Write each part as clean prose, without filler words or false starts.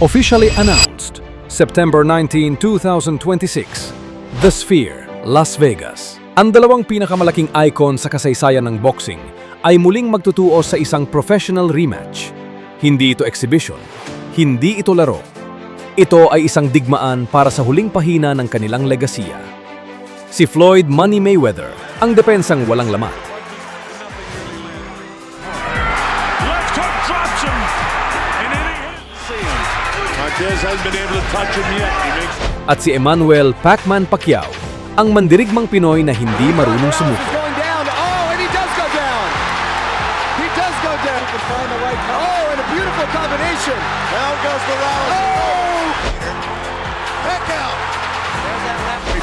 Officially announced, September 19, 2026, The Sphere, Las Vegas. Ang dalawang pinakamalaking icon sa kasaysayan ng boxing ay muling magtutuo sa isang professional rematch. Hindi ito exhibition, hindi ito laro. Ito ay isang digmaan para sa huling pahina ng kanilang legasiya. Si Floyd Money Mayweather, ang depensang walang lamat. At si Emmanuel Pacman Pacquiao, ang mandirigmang Pinoy na hindi marunong sumuko.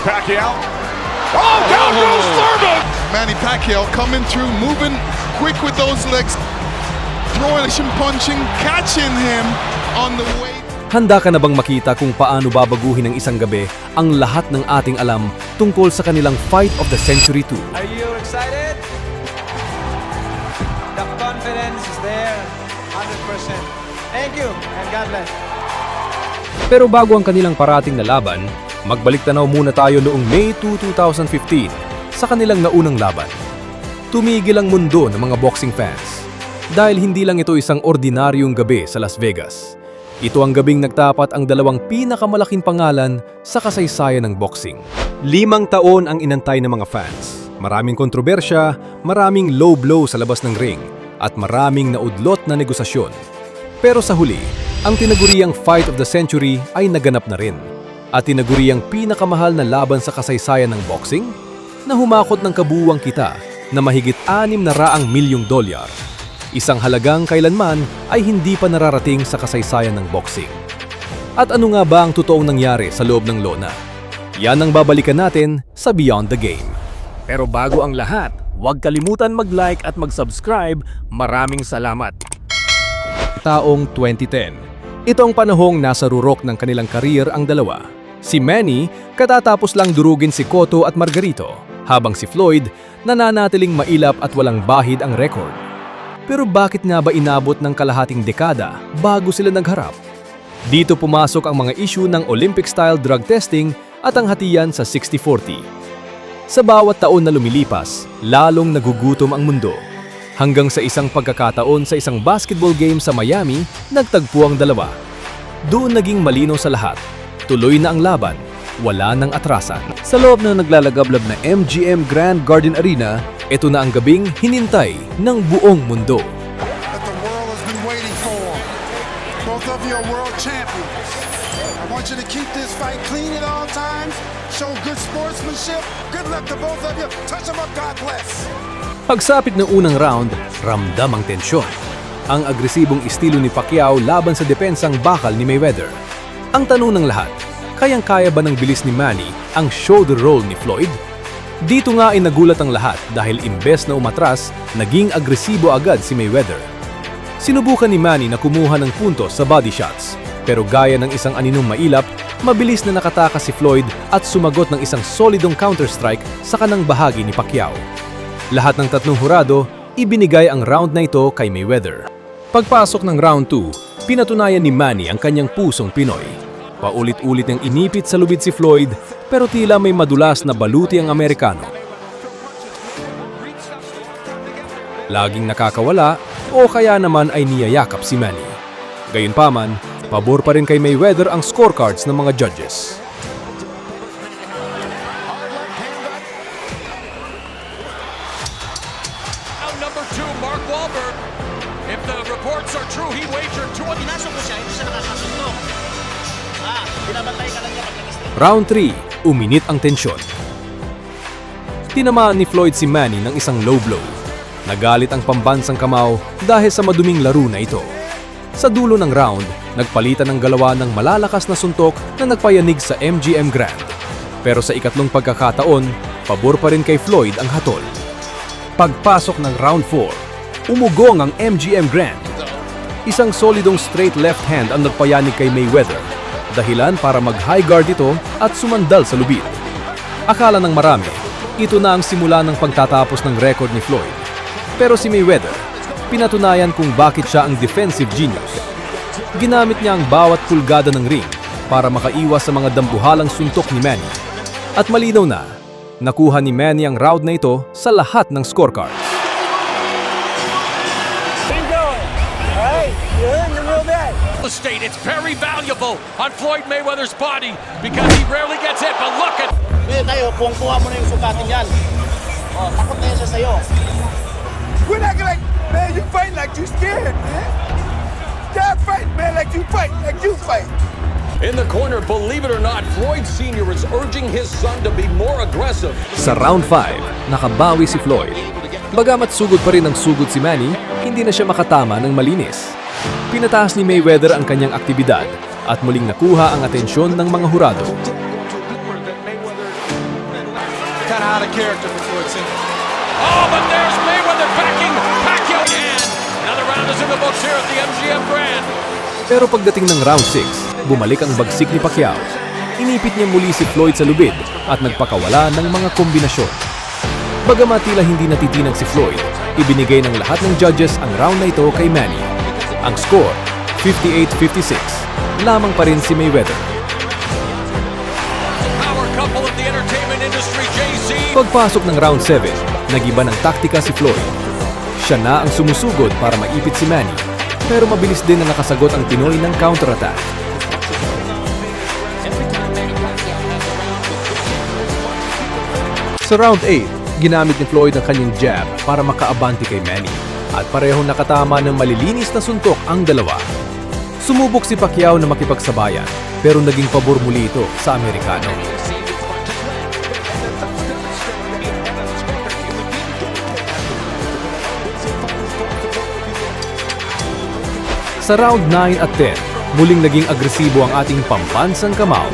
Pacquiao. Oh, down goes Thurman! Manny Pacquiao coming through, moving quick with those legs, throwing and punching, catching him on the way. Handa ka na bang makita kung paano babaguhin ng isang gabi ang lahat ng ating alam tungkol sa kanilang Fight of the Century 2? Are you excited? The confidence is there, 100%. Thank you, and God bless. Pero bago ang kanilang parating na laban, magbalik tanaw muna tayo noong May 2, 2015 sa kanilang naunang laban. Tumigil ang mundo ng mga boxing fans dahil hindi lang ito isang ordinaryong gabi sa Las Vegas. Ito ang gabing nagtapat ang dalawang pinakamalaking pangalan sa kasaysayan ng boxing. 5 taon ang inantay ng mga fans. Maraming kontrobersya, maraming low blow sa labas ng ring, at maraming naudlot na negosasyon. Pero sa huli, ang tinaguriang Fight of the Century ay naganap na rin. At tinaguriang pinakamahal na laban sa kasaysayan ng boxing na humakot ng kabuuang kita na mahigit $600 milyong. Isang halagang kailanman ay hindi pa nararating sa kasaysayan ng boxing. At ano nga ba ang totoong nangyari sa loob ng lona? Yan ang babalikan natin sa Beyond the Game. Pero bago ang lahat, huwag kalimutan mag-like at mag-subscribe. Maraming salamat. Taong 2010. Ito ang panahong nasa rurok ng kanilang career ang dalawa. Si Manny, katatapos lang durugin si Cotto at Margarito, habang si Floyd, nananatiling mailap at walang bahid ang record. Pero bakit nga ba inabot ng kalahating dekada bago sila nagharap? Dito pumasok ang mga issue ng Olympic-style drug testing at ang hatiyan sa 60-40. Sa bawat taon na lumilipas, lalong nagugutom ang mundo. Hanggang sa isang pagkakataon sa isang basketball game sa Miami, nagtagpo ang dalawa. Doon naging malinaw sa lahat. Tuloy na ang laban, wala nang atrasan. Sa loob ng naglalagablab na MGM Grand Garden Arena, ito na ang gabing hinintay ng buong mundo. That the world has been waiting for. Both of you are world champions. I want you to keep this fight clean at all times. Show good sportsmanship. Good luck to both of you. Touch them up, God bless. Pagsapit ng unang round, ramdam ang tensyon. Ang agresibong estilo ni Pacquiao laban sa depensang bakal ni Mayweather. Ang tanong ng lahat, kayang-kaya ba ng bilis ni Manny ang shoulder roll ni Floyd? Dito nga ay nagulat ang lahat dahil imbes na umatras, naging agresibo agad si Mayweather. Sinubukan ni Manny na kumuha ng puntos sa body shots, pero gaya ng isang aninong mailap, mabilis na nakatakas si Floyd at sumagot ng isang solidong counter-strike sa kanang bahagi ni Pacquiao. Lahat ng tatlong hurado, ibinigay ang round na ito kay Mayweather. Pagpasok ng round 2, pinatunayan ni Manny ang kanyang pusong Pinoy. Paulit-ulit niyang inipit sa lubid si Floyd, pero tila may madulas na baluti ang Amerikano. Laging nakakawala o kaya naman ay niyayakap si Manny. Gayunpaman, pabor pa rin kay Mayweather ang scorecards ng mga judges. Number 2, Mark Wahlberg. If the reports are true, he wagered 200. Pinasok ko siya, hindi siya nakakasuntok. Binabantay ka lang niya pag nag-strike. Round 3, uminit ang tensyon. Tinamaan ni Floyd si Manny ng isang low blow. Nagalit ang pambansang kamao dahil sa maduming laro na ito. Sa dulo ng round, nagpalitan ng galawa ng malalakas na suntok na nagpayanig sa MGM Grand. Pero sa ikatlong pagkakataon, pabor pa rin kay Floyd ang hatol. Pagpasok ng round 4, umugong ang MGM Grand. Isang solidong straight left hand ang nagpayanig kay Mayweather. Dahilan para mag-high guard ito at sumandal sa lubid. Akala ng marami, ito na ang simula ng pagtatapos ng record ni Floyd. Pero si Mayweather, pinatunayan kung bakit siya ang defensive genius. Ginamit niya ang bawat pulgada ng ring para makaiwas sa mga dambuhalang suntok ni Manny. At malinaw na, nakuha ni Manny ang round na ito sa lahat ng scorecards. State, it's very valuable on Floyd Mayweather's body because he rarely gets hit. But look at Pwede tayo, kung kuha mo na yung sukatin yan. Oh, takot na yan siya sa'yo. We're not gonna, man, you fight like you scared, man. Stop fighting, man, like you fight, like you fight. in the corner. Believe it or not, Floyd Sr. is urging his son to be more aggressive. Sa round 5, nakabawi si Floyd. Bagamat sugod pa rin ang sugod si Manny, hindi na siya makatama ng malinis. Pinataas ni Mayweather ang kanyang aktibidad at muling nakuha ang atensyon ng mga hurado. Kind of out of character for Floyd Sr. Oh, but there's Mayweather backing Pacquiao. And another round is in the books here at the MGM Grand. Pero pagdating ng round 6, bumalik ang bagsik ni Pacquiao. Inipit niya muli si Floyd sa lubid at nagpakawala ng mga kombinasyon. Bagamat tila hindi natitinag si Floyd, ibinigay ng lahat ng judges ang round na ito kay Manny. Ang score, 58-56, lamang pa rin si Mayweather. Power couple of the entertainment industry, Jay-Z. Pagpasok ng round 7, nag-iba ng taktika si Floyd. Siya na ang sumusugod para maipit si Manny, pero mabilis din na nakasagot ang Pinoy ng counterattack. Sa round 8, ginamit ni Floyd ang kanyang jab para makaabante kay Manny at parehong nakatama ng malilinis na suntok ang dalawa. Sumubok si Pacquiao na makipagsabayan pero naging pabor muli ito sa Amerikano. Sa round 9 at 10, muling naging agresibo ang ating pambansang kamao.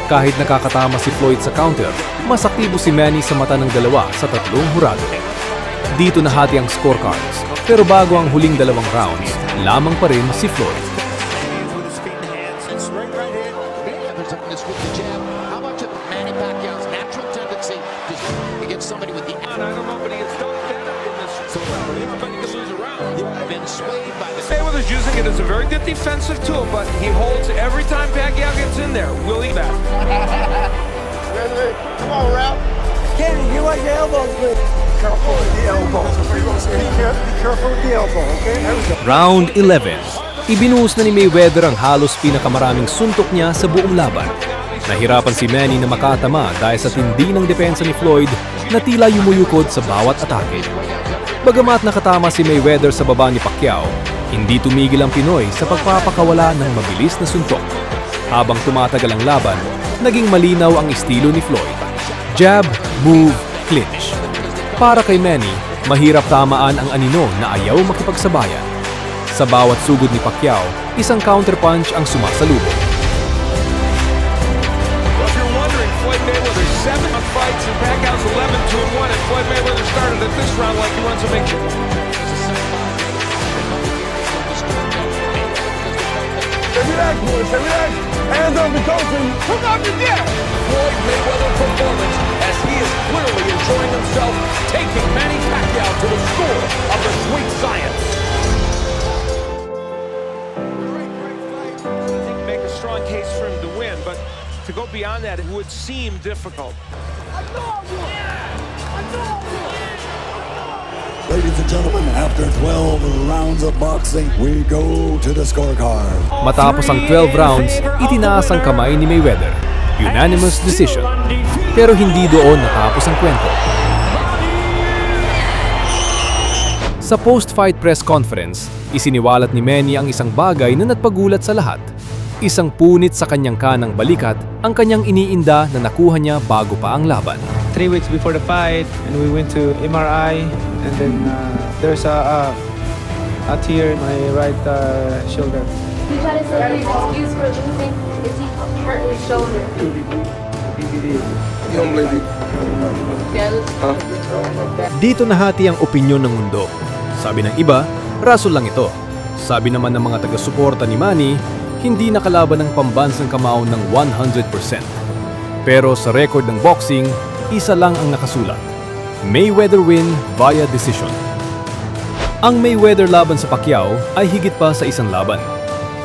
Kahit nakakatama si Floyd sa counter, mas aktibo si Manny sa mata ng dalawa sa tatlong hurado. Dito nahati ang scorecards, pero bago ang huling dalawang rounds, lamang pa rin si Floyd. Mayweather's using it as a very good defensive tool, but he holds every time Pacquiao gets in there. Will he back? Come on, Ralph. Kenny, you like your elbows, but careful with the elbow. Be careful with the elbow, okay? There we go. Round 11. Ibinuhos na ni Mayweather ang halos pinakamaraming suntok niya sa buong laban. Nahirapan si Manny na makatama dahil sa tindi ng depensa ni Floyd na tila yumuyukod sa bawat atake. Bagamat nakatama si Mayweather sa baba ni Pacquiao, hindi tumigil ang Pinoy sa pagpapakawala ng mabilis na suntok. Habang tumatagal ang laban, naging malinaw ang estilo ni Floyd. Jab, move, clinch. Para kay Manny, mahirap tamaan ang anino na ayaw makipagsabayan. Sa bawat sugod ni Pacquiao, isang counterpunch ang sumasalubong. Well, if you're wondering, Floyd Mayweather's 7 fights and Pacquiao's 11-1, and Floyd Mayweather started at this round like he wants to make sure. Relax, boys, relax. Hands on the coaching. Come on, yeah. Floyd Mayweather performance as he is clearly enjoying himself, taking Manny Pacquiao to the school of the sweet science. Make a strong case for him to win, but to go beyond that, it would seem difficult. Ladies and gentlemen, after 12 rounds of boxing, we go to the scorecard. Matapos ang 12 rounds, itinaas ang kamay ni Mayweather. Unanimous decision. Pero hindi doon natapos ang kwento. Sa post-fight press conference, isiniwalat ni Manny ang isang bagay na nagpagulat sa lahat. Isang punit sa kanyang kanang balikat ang kanyang iniinda na nakuha niya bago pa ang laban. 3 weeks before the fight, and we went to MRI, and then there's a tear in my right shoulder. He tried to say his excuse for losing is he hurt his shoulder. You don't believe me? Dito nahati ang opinyon ng mundo. Sabi ng iba, rason lang ito. Sabi naman ng mga taga-suporta ni Manny, hindi nakalaban ng pambansang kamao ng 100%. Pero sa record ng boxing, isa lang ang nakasulat. Mayweather win via decision. Ang Mayweather laban sa Pacquiao ay higit pa sa isang laban.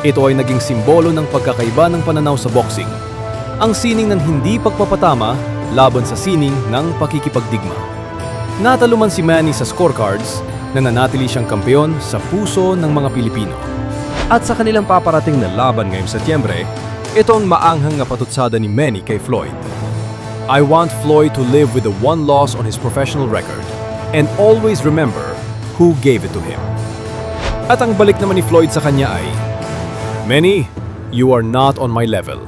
Ito ay naging simbolo ng pagkakaiba ng pananaw sa boxing. Ang sining ng hindi pagpapatama laban sa sining ng pakikipagdigma. Natalo man si Manny sa scorecards, nananatili siyang kampeon sa puso ng mga Pilipino. At sa kanilang paparating na laban ngayong Setyembre, ito ang maanghang na patutsada ni Manny kay Floyd. I want Floyd to live with the one loss on his professional record and always remember who gave it to him. At ang balik naman ni Floyd sa kanya ay, Manny, you are not on my level.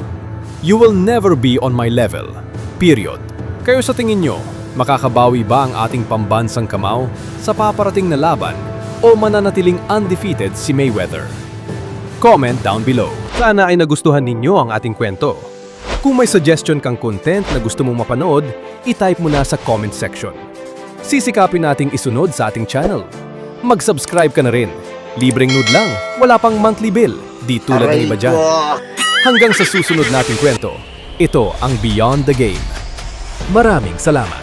You will never be on my level. Period. Kayo sa tingin nyo, makakabawi ba ang ating pambansang kamao sa paparating na laban o mananatiling undefeated si Mayweather? Comment down below. Sana ay nagustuhan ninyo ang ating kwento. Kung may suggestion kang content na gusto mong mapanood, i-type mo na sa comment section. Sisikapin nating isunod sa ating channel. Mag-subscribe ka na rin. Libreng nude lang, wala pang monthly bill, di tulad ng iba dyan. Hanggang sa susunod nating kwento, ito ang Beyond the Game. Maraming salamat.